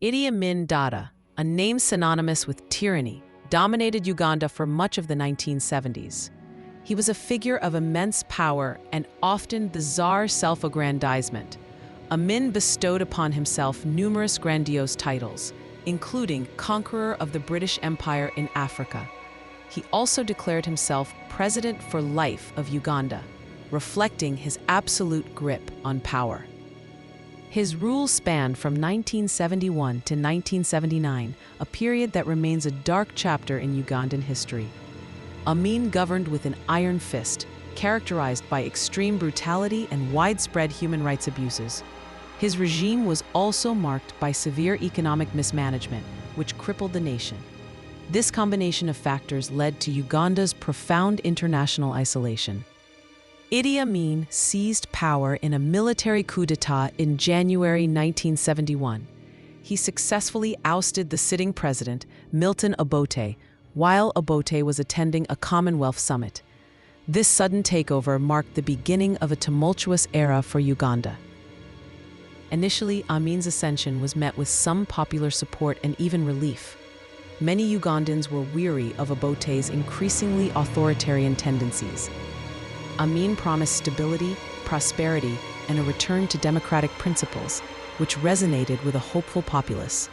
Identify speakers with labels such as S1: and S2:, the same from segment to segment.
S1: Idi Amin Dada, a name synonymous with tyranny, dominated Uganda for much of the 1970s. He was a figure of immense power and often bizarre self-aggrandizement. Amin bestowed upon himself numerous grandiose titles, including Conqueror of the British Empire in Africa. He also declared himself President for Life of Uganda, reflecting his absolute grip on power. His rule spanned from 1971 to 1979, a period that remains a dark chapter in Ugandan history. Amin governed with an iron fist, characterized by extreme brutality and widespread human rights abuses. His regime was also marked by severe economic mismanagement, which crippled the nation. This combination of factors led to Uganda's profound international isolation. Idi Amin seized power in a military coup d'etat in January 1971. He successfully ousted the sitting president, Milton Obote, while Obote was attending a Commonwealth summit. This sudden takeover marked the beginning of a tumultuous era for Uganda. Initially, Amin's ascension was met with some popular support and even relief. Many Ugandans were weary of Obote's increasingly authoritarian tendencies. Amin promised stability, prosperity, and a return to democratic principles, which resonated with a hopeful populace.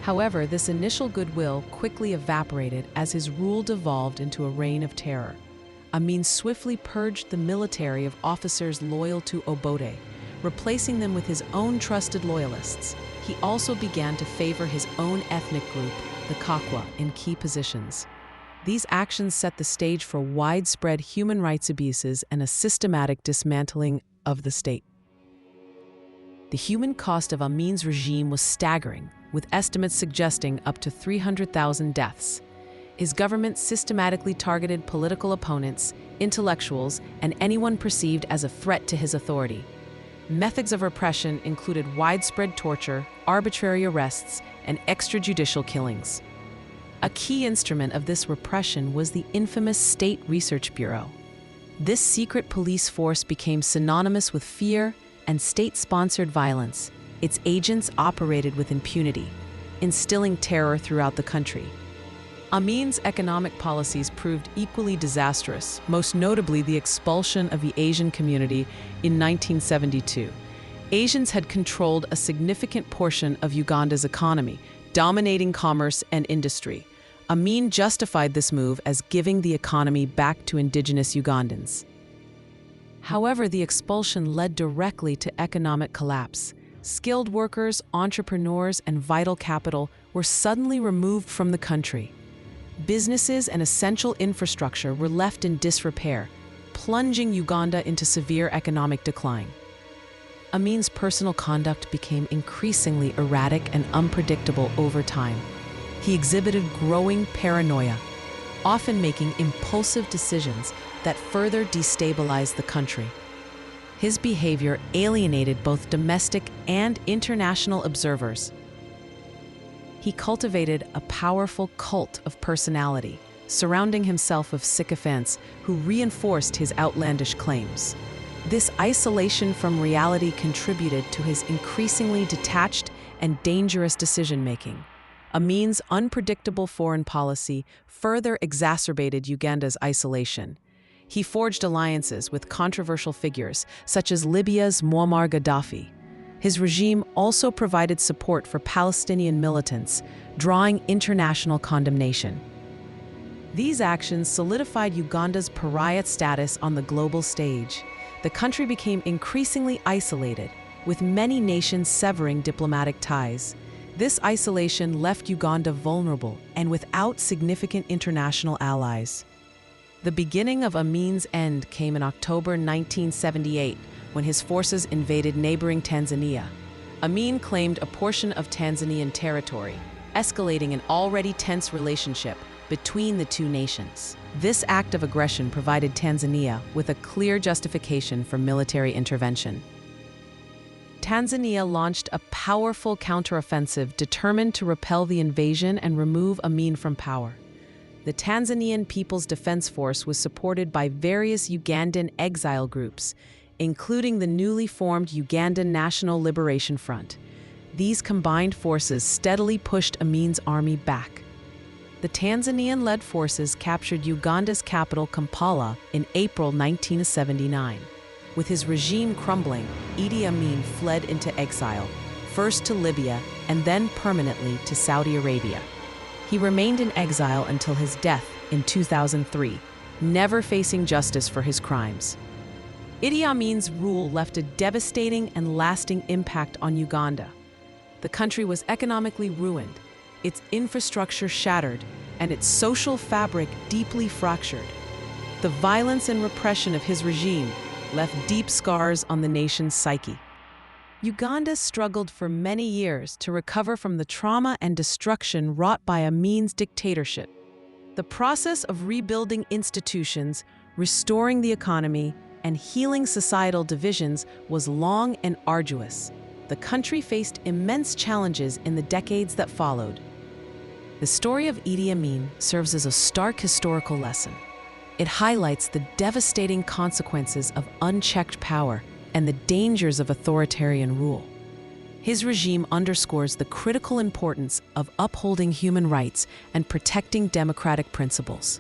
S1: However, this initial goodwill quickly evaporated as his rule devolved into a reign of terror. Amin swiftly purged the military of officers loyal to Obote, replacing them with his own trusted loyalists. He also began to favor his own ethnic group, the Kakwa, in key positions. These actions set the stage for widespread human rights abuses and a systematic dismantling of the state. The human cost of Amin's regime was staggering, with estimates suggesting up to 300,000 deaths. His government systematically targeted political opponents, intellectuals, and anyone perceived as a threat to his authority. Methods of repression included widespread torture, arbitrary arrests, and extrajudicial killings. A key instrument of this repression was the infamous State Research Bureau. This secret police force became synonymous with fear and state-sponsored violence. Its agents operated with impunity, instilling terror throughout the country. Amin's economic policies proved equally disastrous, most notably the expulsion of the Asian community in 1972. Asians had controlled a significant portion of Uganda's economy, dominating commerce and industry. Amin justified this move as giving the economy back to indigenous Ugandans. However, the expulsion led directly to economic collapse. Skilled workers, entrepreneurs, and vital capital were suddenly removed from the country. Businesses and essential infrastructure were left in disrepair, plunging Uganda into severe economic decline. Amin's personal conduct became increasingly erratic and unpredictable over time. He exhibited growing paranoia, often making impulsive decisions that further destabilized the country. His behavior alienated both domestic and international observers. He cultivated a powerful cult of personality, surrounding himself with sycophants who reinforced his outlandish claims. This isolation from reality contributed to his increasingly detached and dangerous decision-making. Amin's unpredictable foreign policy further exacerbated Uganda's isolation. He forged alliances with controversial figures, such as Libya's Muammar Gaddafi. His regime also provided support for Palestinian militants, drawing international condemnation. These actions solidified Uganda's pariah status on the global stage. The country became increasingly isolated, with many nations severing diplomatic ties. This isolation left Uganda vulnerable and without significant international allies. The beginning of Amin's end came in October 1978, when his forces invaded neighboring Tanzania. Amin claimed a portion of Tanzanian territory, escalating an already tense relationship between the two nations. This act of aggression provided Tanzania with a clear justification for military intervention. Tanzania launched a powerful counteroffensive determined to repel the invasion and remove Amin from power. The Tanzanian People's Defense Force was supported by various Ugandan exile groups, including the newly formed Ugandan National Liberation Front. These combined forces steadily pushed Amin's army back. The Tanzanian-led forces captured Uganda's capital, Kampala, in April 1979. With his regime crumbling, Idi Amin fled into exile, first to Libya and then permanently to Saudi Arabia. He remained in exile until his death in 2003, never facing justice for his crimes. Idi Amin's rule left a devastating and lasting impact on Uganda. The country was economically ruined, its infrastructure shattered, and its social fabric deeply fractured. The violence and repression of his regime left deep scars on the nation's psyche. Uganda struggled for many years to recover from the trauma and destruction wrought by Amin's dictatorship. The process of rebuilding institutions, restoring the economy, and healing societal divisions was long and arduous. The country faced immense challenges in the decades that followed. The story of Idi Amin serves as a stark historical lesson. It highlights the devastating consequences of unchecked power and the dangers of authoritarian rule. His regime underscores the critical importance of upholding human rights and protecting democratic principles.